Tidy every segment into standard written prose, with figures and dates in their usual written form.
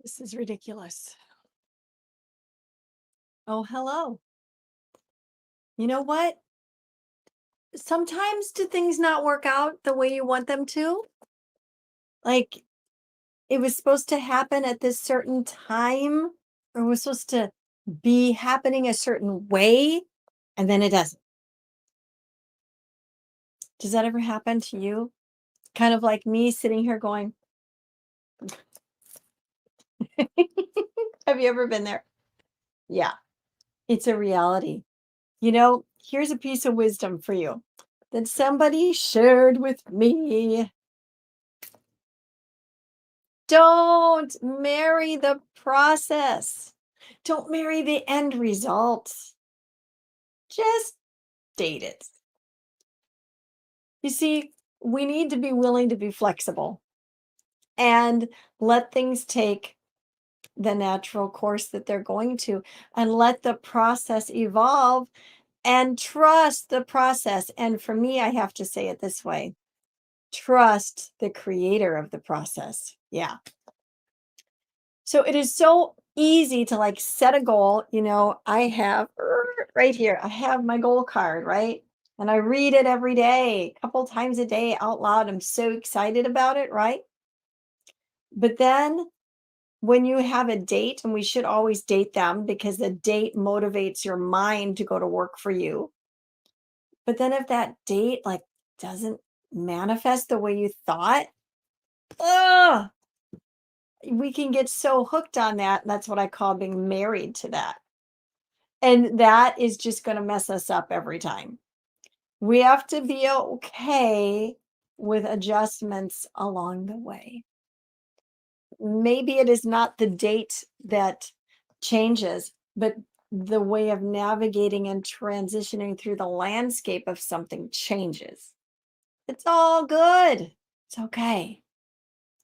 This is ridiculous. Oh, hello. You know what? Sometimes do things not work out the way you want them to? Like it was supposed to happen at this certain time, or was supposed to be happening a certain way, and then it doesn't. Does that ever happen to you? Kind of like me sitting here going, have you ever been there? Yeah, it's a reality. Here's a piece of wisdom for you that somebody shared with me. Don't marry the process. Don't marry the end result. Just date it. You see, we need to be willing to be flexible and let things take the natural course that they're going to, and let the process evolve and trust the process. And for me, I have to say it this way: trust the creator of the process. Yeah. So it is so easy to like set a goal. I have right here, I have my goal card, right? And I read it every day, a couple times a day out loud. I'm so excited about it, right? But then when you have a date, and we should always date them because the date motivates your mind to go to work for you. But then if that date like doesn't manifest the way you thought, ugh, we can get so hooked on that. That's what I call being married to that. And that is just going to mess us up every time. We have to be okay with adjustments along the way. Maybe it is not the date that changes, but the way of navigating and transitioning through the landscape of something changes. It's all good. It's okay.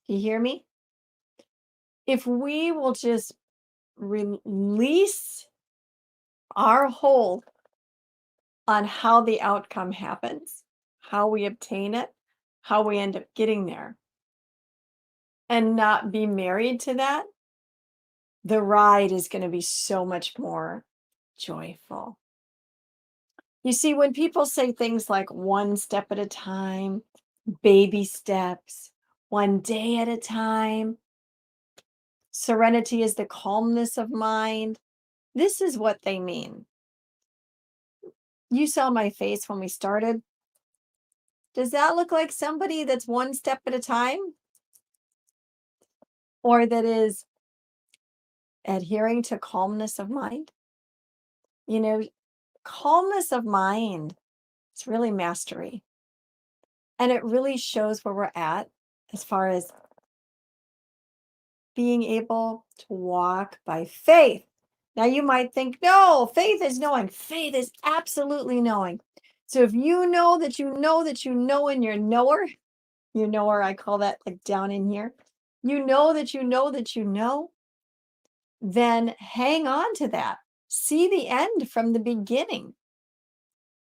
You hear me? If we will just release our hold on how the outcome happens, how we obtain it, how we end up getting there, and not be married to that, the ride is going to be so much more joyful. You see, when people say things like one step at a time, baby steps, one day at a time, serenity is the calmness of mind, this is what they mean. You saw my face when we started. Does that look like somebody that's one step at a time, or that is adhering to calmness of mind? You know, calmness of mind, it's really mastery. And it really shows where we're at as far as being able to walk by faith. Now, you might think, no, faith is knowing. Faith is absolutely knowing. So if you know that you know that you know, and you're knower, I call that like down in here, you know that you know that you know, then hang on to that. See the end from the beginning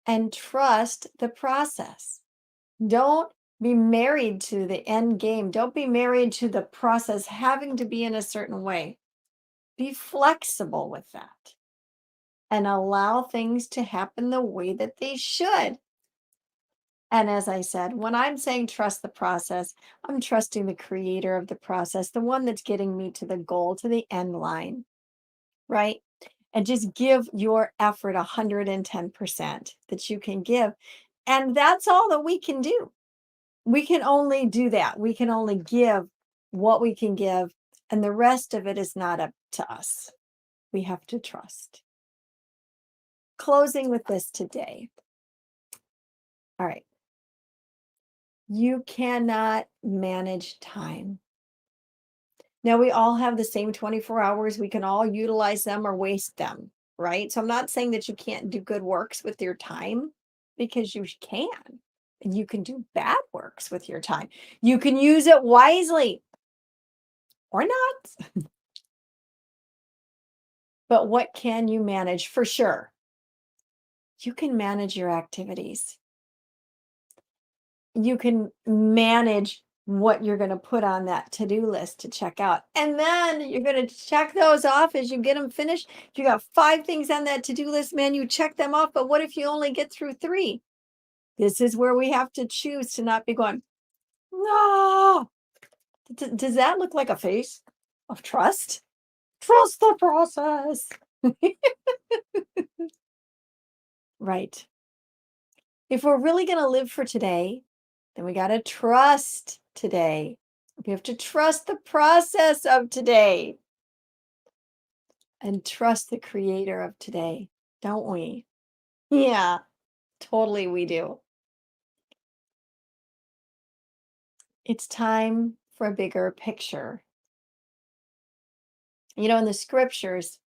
and trust the process. Don't be married to the end game. Don't be married to the process having to be in a certain way. Be flexible with that and allow things to happen the way that they should. And as I said, when I'm saying trust the process, I'm trusting the creator of the process, the one that's getting me to the goal, to the end line, right? And just give your effort 110% that you can give. And that's all that we can do. We can only do that. We can only give what we can give, and the rest of it is not up to us. We have to trust. Closing with this today. All right. You cannot manage time. Now, we all have the same 24 hours. We can all utilize them or waste them, right? So I'm not saying that you can't do good works with your time, because you can. And you can do bad works with your time. You can use it wisely or not. But what can you manage? For sure, you can manage your activities. You can manage what you're going to put on that to-do list to check out. And then you're going to check those off as you get them finished. If you got 5 things on that to-do list, man, you check them off. But what if you only get through 3? This is where we have to choose to not be going, no. Does that look like a face of trust? Trust the process. Right. If we're really going to live for today, then we got to trust today. We have to trust the process of today and trust the creator of today, don't we? Yeah, totally we do. It's time for a bigger picture. You know, in the scriptures,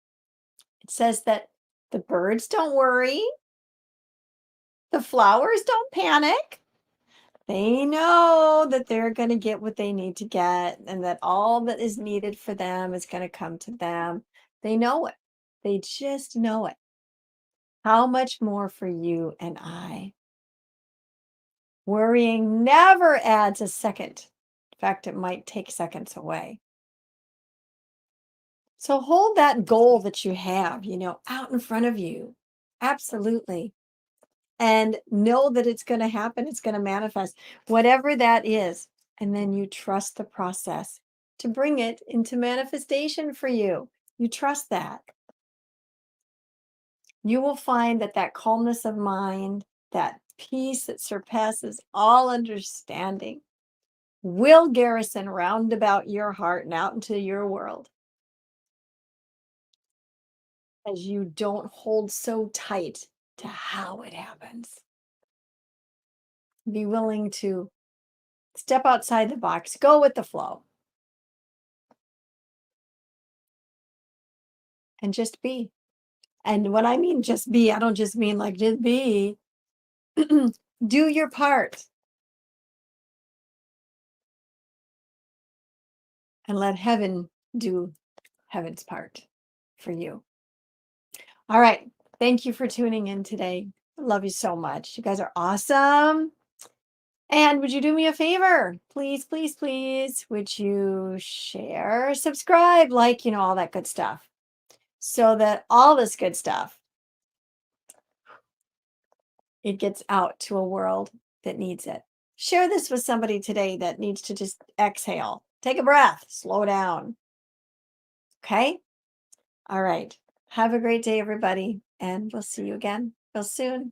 it says that the birds don't worry, the flowers don't panic. They know that they're going to get what they need to get and that all that is needed for them is going to come to them. They know it. They just know it. How much more for you and I? Worrying never adds a second. In fact, it might take seconds away. So hold that goal that you have, out in front of you. Absolutely. And know that it's going to happen. It's going to manifest, whatever that is. And then you trust the process to bring it into manifestation for you. You trust that. You will find that calmness of mind, that peace that surpasses all understanding, will garrison round about your heart and out into your world as you don't hold so tight to how it happens. Be willing to step outside the box, go with the flow, and just be. And when I mean just be, I don't just mean like just be. Do your part and let heaven do heaven's part for you. All right. Thank you for tuning in today. I love you so much. You guys are awesome. And would you do me a favor? Please, please, please, would you share, subscribe, like, all that good stuff so that all this good stuff, it gets out to a world that needs it. Share this with somebody today that needs to just exhale, take a breath, slow down. Okay? All right. Have a great day, everybody. And we'll see you again real soon.